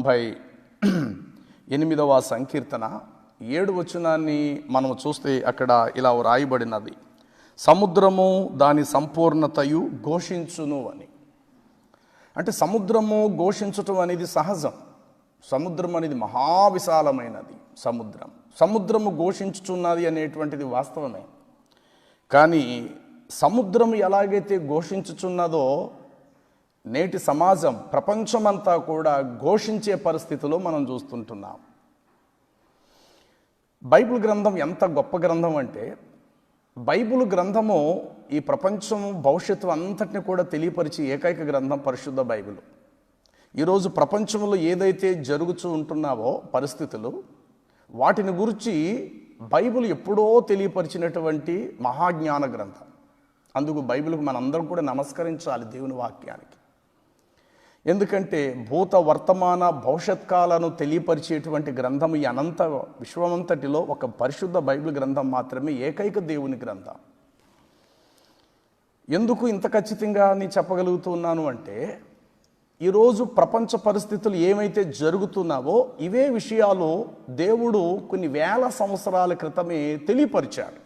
98వ సంకీర్తన 7 వచనాన్ని మనం చూస్తే అక్కడ ఇలా రాయబడినది, సముద్రము దాని సంపూర్ణతయు ఘోషించును అని. అంటే సముద్రము ఘోషించటం అనేది సహజం. సముద్రం అనేది మహావిశాలమైనది. సముద్రము ఘోషించుచున్నది అనేటువంటిది వాస్తవమే. కానీ సముద్రం ఎలాగైతే ఘోషించుచున్నదో నేటి సమాజం, ప్రపంచమంతా కూడా ఘోషించే పరిస్థితిలో మనం చూస్తుంటున్నాం. బైబిల్ గ్రంథం ఎంత గొప్ప గ్రంథం అంటే, బైబిల్ గ్రంథము ఈ ప్రపంచం భవిష్యత్తు అంతటిని కూడా తెలియపరిచే ఏకైక గ్రంథం పరిశుద్ధ బైబిల్. ఈరోజు ప్రపంచంలో ఏదైతే జరుగుతూ ఉంటున్నావో పరిస్థితులు, వాటిని గురించి బైబిల్ ఎప్పుడో తెలియపరిచినటువంటి మహాజ్ఞాన గ్రంథం. అందుకు బైబిల్కు మనందరం కూడా నమస్కరించాలి, దేవుని వాక్యానికి. ఎందుకంటే భూత వర్తమాన భవిష్యత్ కాలను తెలియపరిచేటువంటి గ్రంథం ఈ అనంత విశ్వమంతటిలో ఒక పరిశుద్ధ బైబిల్ గ్రంథం మాత్రమే, ఏకైక దేవుని గ్రంథం. ఎందుకు ఇంత ఖచ్చితంగా నేను చెప్పగలుగుతున్నాను అంటే, ఈరోజు ప్రపంచ పరిస్థితులు ఏమైతే జరుగుతున్నావో ఇవే విషయాలు దేవుడు కొన్ని వేల సంవత్సరాల క్రితమే తెలియపరిచాడు.